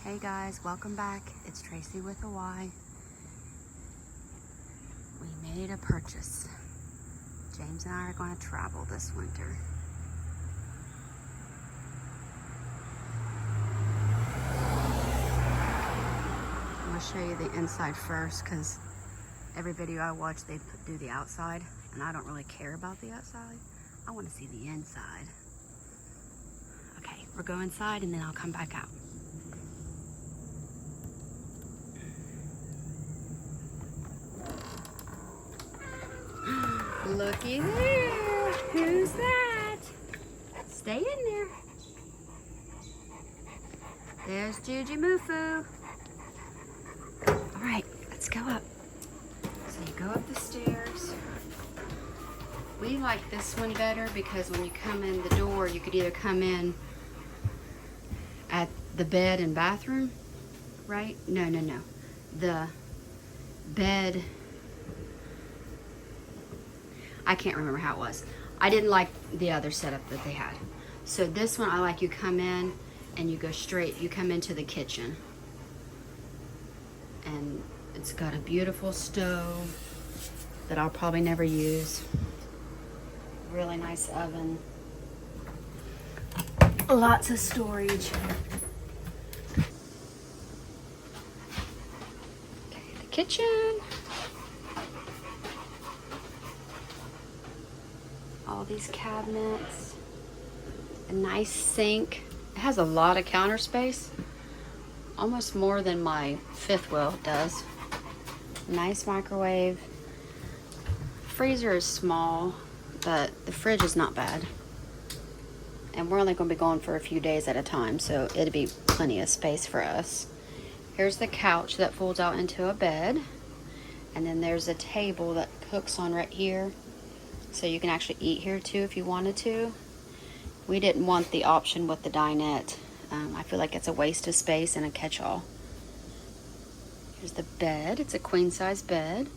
Hey guys, welcome back. It's Tracy with a Y. We made a purchase. James and I are going to travel this winter. I'm going to show you the inside first because every video I watch they do the outside and I don't really care about the outside. I want to see the inside. Okay, we'll go inside and then I'll come back out. Looky there. Who's that? Stay in there. There's Juji Mufu. All right, let's go up. So you go up the stairs. We like this one better because when you come in the door, you could either come in at the bed and bathroom, right? No. The bed, I can't remember how it was. I didn't like the other setup that they had. So this one, I like you come in and you go straight, you come into the kitchen. And it's got a beautiful stove that I'll probably never use. Really nice oven. Lots of storage. Okay, the kitchen. All these cabinets. A nice sink. It has a lot of counter space. Almost more than my fifth wheel does. Nice microwave. Freezer is small, but the fridge is not bad. And we're only going to be going for a few days at a time, so it'd be plenty of space for us. Here's the couch that folds out into a bed. And then there's a table that hooks on right here. So you can actually eat here too if you wanted to. We didn't want the option with the dinette. I feel like it's a waste of space and a catch-all. Here's the bed. It's a queen-size bed.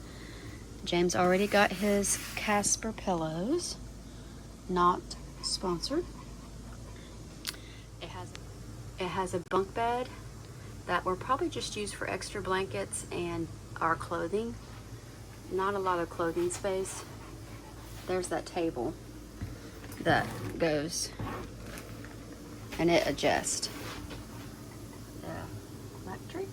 James already got his Casper pillows. Not sponsored. It has a bunk bed that we'll probably just use for extra blankets and our clothing. Not a lot of clothing space. There's that table that goes and it adjusts. The electric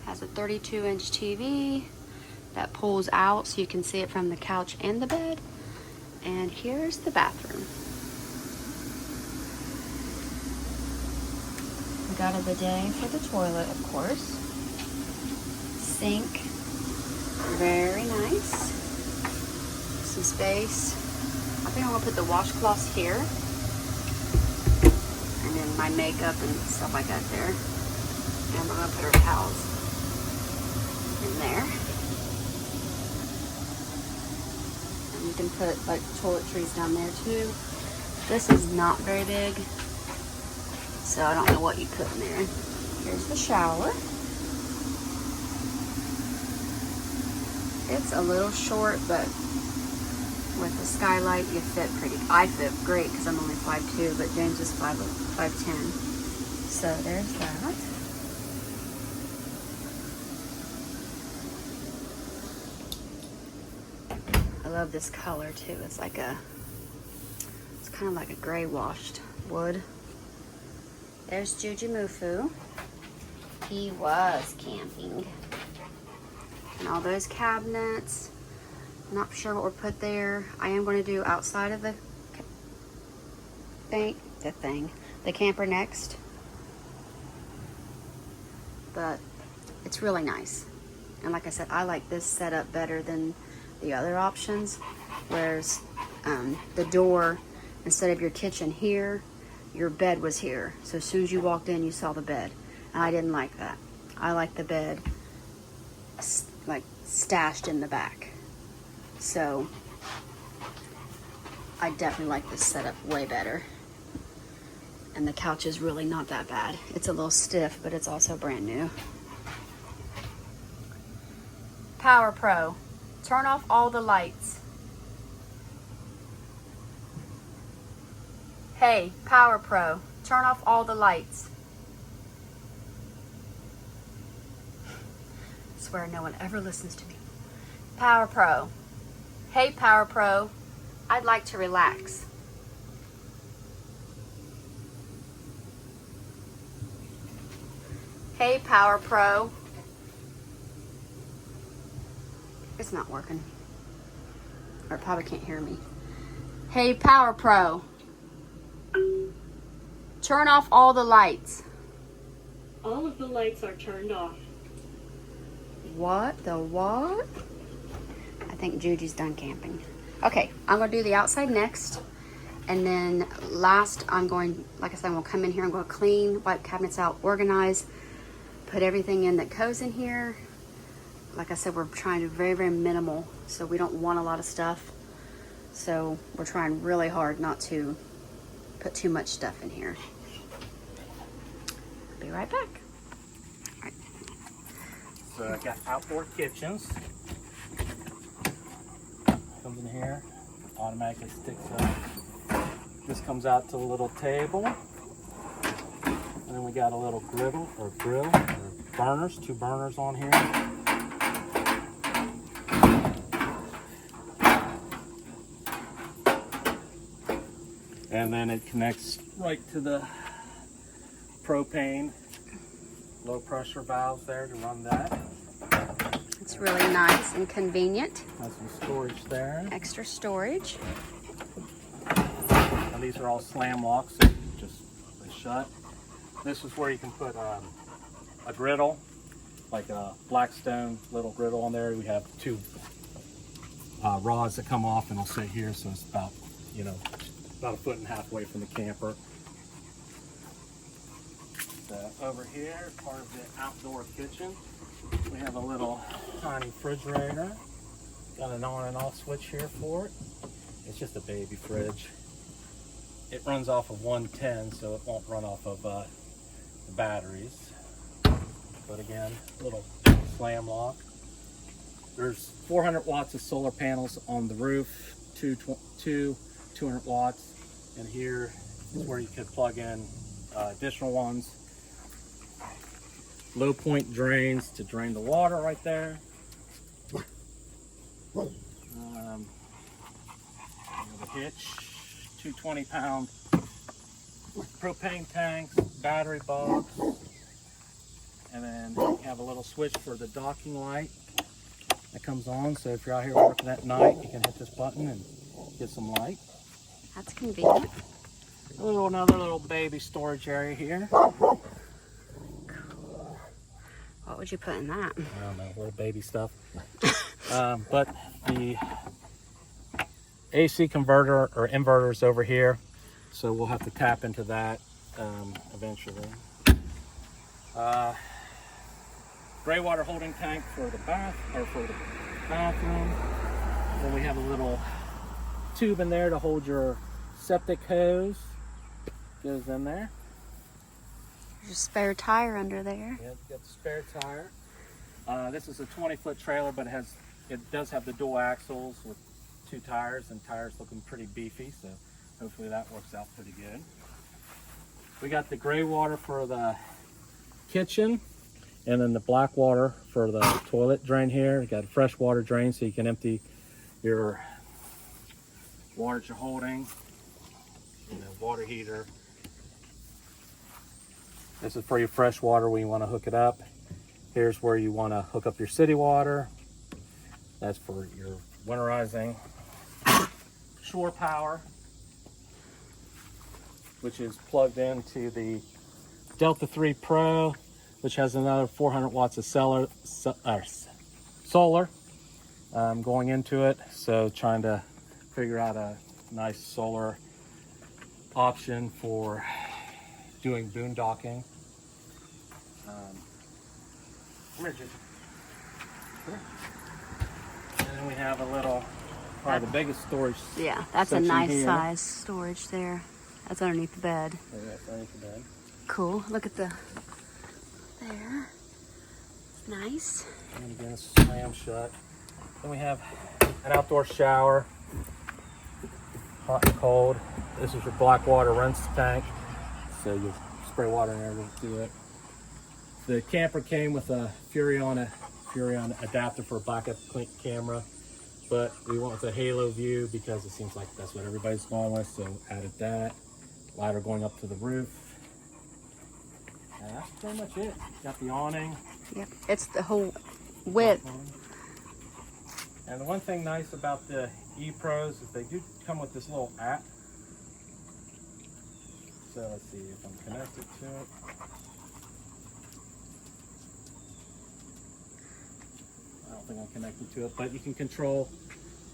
has a 32-inch TV that pulls out so you can see it from the couch and the bed. And here's the bathroom. We got a bidet for the toilet, of course. Sink, very nice. Some space. I think I'm gonna put the washcloths here. And then my makeup and stuff like that there. And we're gonna put our towels in there. And you can put like toiletries down there too. This is not very big, so I don't know what you put in there. Here's the shower. It's a little short, but with the skylight, you fit pretty. I fit great because I'm only 5'2", but James is 5'10". So there's that. I love this color too. It's kind of like a gray washed wood. There's Juji Mufu. He was camping. And all those cabinets. Not sure what we're put there. I am going to do outside of the camper next. But it's really nice. And like I said, I like this setup better than the other options. Whereas the door, instead of your kitchen here, your bed was here. So as soon as you walked in, you saw the bed. And I didn't like that. I like the bed like stashed in the back. So I definitely like this setup way better. And the couch is really not that bad. It's a little stiff, but it's also brand new. Power Pro. Turn off all the lights. Hey, Power Pro. Turn off all the lights. I swear no one ever listens to me. Power Pro. Hey Power Pro, I'd like to relax. Hey Power Pro. It's not working. Or it probably can't hear me. Hey Power Pro. Turn off all the lights. All of the lights are turned off. What the what? I think Judy's done camping. Okay, I'm gonna do the outside next. And then last, I'm going, like I said, I'm gonna come in here, I'm gonna clean, wipe cabinets out, organize, put everything in that goes in here. Like I said, we're trying to very, very minimal, so we don't want a lot of stuff. So we're trying really hard not to put too much stuff in here. Be right back. All right. So I got outdoor kitchens. Comes in here, automatically sticks up. This comes out to a little table. And then we got a little griddle or burners, 2 burners on here. And then it connects right to the propane low pressure valves there to run that. It's really nice and convenient. Has some storage there. Extra storage. And these are all slam locks, so just they shut. This is where you can put a griddle, like a Blackstone little griddle on there. We have 2 rods that come off and it'll sit here, so it's about, you know, about 1.5 feet away from the camper. So over here, part of the outdoor kitchen, we have a little tiny refrigerator. Got an on and off switch here for it. It's just a baby fridge. It runs off of 110, so it won't run off of the batteries. But again, little slam lock. There's 400 watts of solar panels on the roof, 200 watts. And here is where you could plug in additional ones. Low point drains to drain the water right there. The hitch, 220-pound propane tanks, battery box, and then you have a little switch for the docking light that comes on. So if you're out here working at night, you can hit this button and get some light. That's convenient. Another little baby storage area here. Cool. What would you put in that? I don't know, little baby stuff. But the AC converter or inverter is over here, so we'll have to tap into that eventually. Gray water holding tank for the bathroom. Then we have a little tube in there to hold your septic hose. Goes in there. There's a spare tire under there. Yeah, got the spare tire. This is a 20-foot trailer, but it does have the dual axles with 2 tires, and tires looking pretty beefy, so hopefully that works out pretty good. We got the gray water for the kitchen, and then the black water for the toilet drain here. We got a fresh water drain, so you can empty your water that you're holding. Water heater. This is for your fresh water when you want to hook it up. Here's where you want to hook up your city water. That's for your winterizing. Shore power, which is plugged into the Delta 3 Pro, which has another 400 watts of solar going into it. So trying to figure out a nice solar option for doing boondocking. And then we have a little, probably the biggest storage. Yeah, that's a nice here. Size storage there. That's underneath the bed. Yeah, that's underneath the bed. Cool. Look at there. It's nice. And again, it's slam shut. Then we have an outdoor shower, hot and cold. This is your black water rinse tank. so you spray water and everything through it. The camper came with a Furrion adapter for a backup camera, but we went with a halo view because it seems like that's what everybody's going with, so added that. Ladder going up to the roof. And that's pretty much it. Got the awning. Yep, it's the whole width. And the one thing nice about the E-Pros is they do come with this little app. So let's see if I'm connected to it. I don't think I'm connected to it, but you can control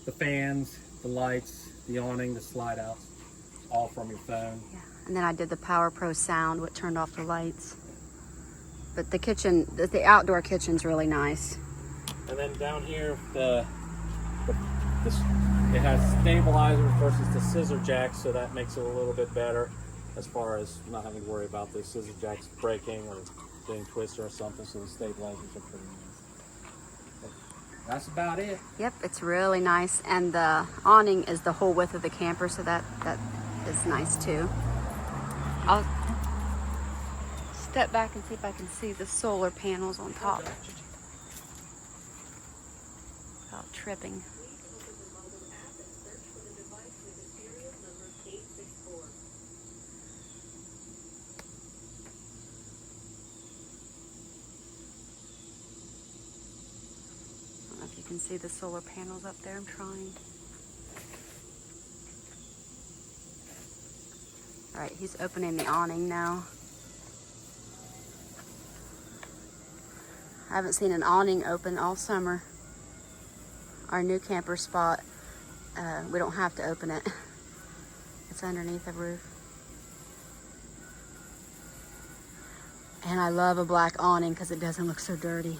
the fans, the lights, the awning, the slide outs, all from your phone. Yeah. And then I did the Power Pro sound, what turned off the lights. But the kitchen, the outdoor kitchen's really nice. And then down here, it has stabilizers versus the scissor jacks, so that makes it a little bit better as far as not having to worry about the scissor jacks breaking or getting twisted or something, so the stabilizers are pretty nice. But that's about it. Yep, it's really nice. And the awning is the whole width of the camper, so that is nice too. I'll step back and see if I can see the solar panels on top without tripping. I don't know if you can see the solar panels up there. I'm trying. All right, he's opening the awning now. I haven't seen an awning open all summer. Our new camper spot, we don't have to open it. It's underneath the roof. And I love a black awning because it doesn't look so dirty.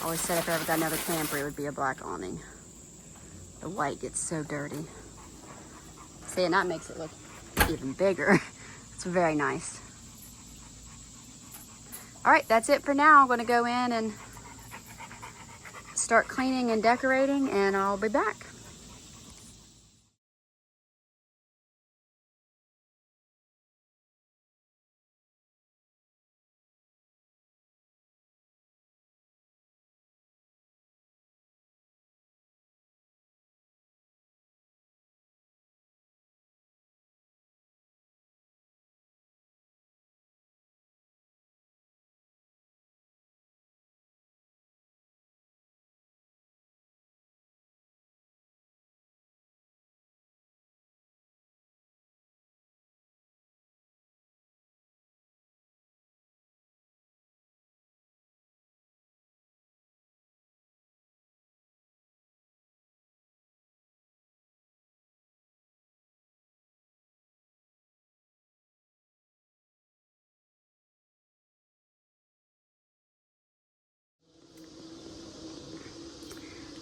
I always said if I ever got another camper, it would be a black awning. The white gets so dirty. See, and that makes it look even bigger. It's very nice. All right, that's it for now. I'm gonna go in and start cleaning and decorating, and I'll be back.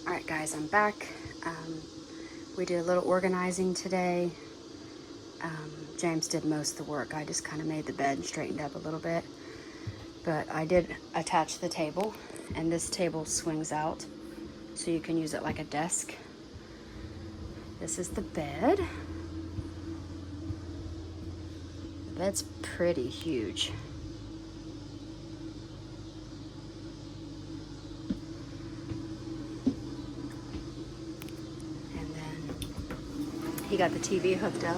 All right, guys, I'm back. We did a little organizing today. James did most of the work. I just kind of made the bed and straightened up a little bit. But I did attach the table, and this table swings out, so you can use it like a desk. This is the bed. The bed's pretty huge. He got the TV hooked up.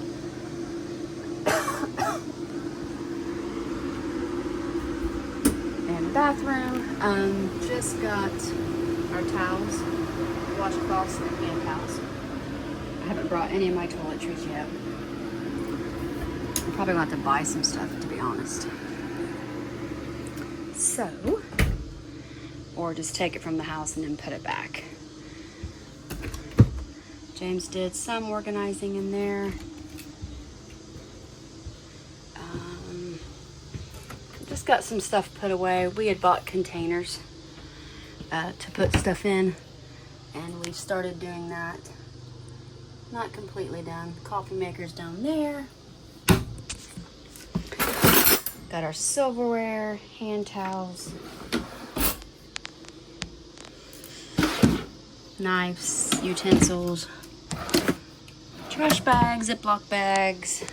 And the bathroom, just got our towels, washcloths and hand towels. I haven't brought any of my toiletries yet. I'm probably gonna have to buy some stuff, to be honest. So, or just take it from the house and then put it back. James did some organizing in there. Just got some stuff put away. We had bought containers to put stuff in, and we started doing that. Not completely done. Coffee maker's down there. Got our silverware, hand towels, knives, utensils, trash bags, Ziploc bags,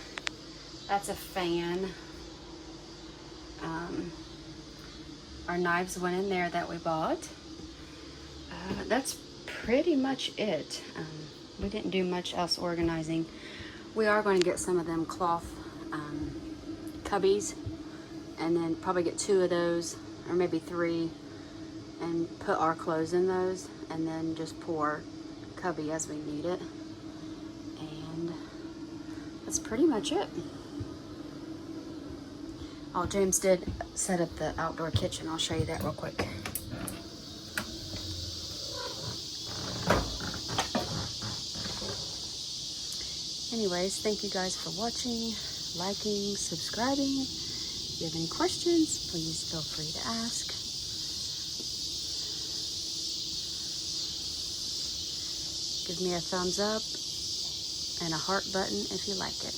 That's a fan. Our knives went in there that we bought. That's pretty much it. We didn't do much else organizing. We are going to get some of them cloth cubbies, and then probably get 2 of those, or maybe 3, and put our clothes in those, and then just pour cubby as we need it. And that's pretty much it. Oh, James did set up the outdoor kitchen. I'll show you that real quick. Anyways, thank you guys for watching, liking, subscribing. If you have any questions, please feel free to ask. Give me a thumbs up and a heart button if you like it.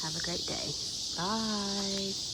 Have a great day. Bye.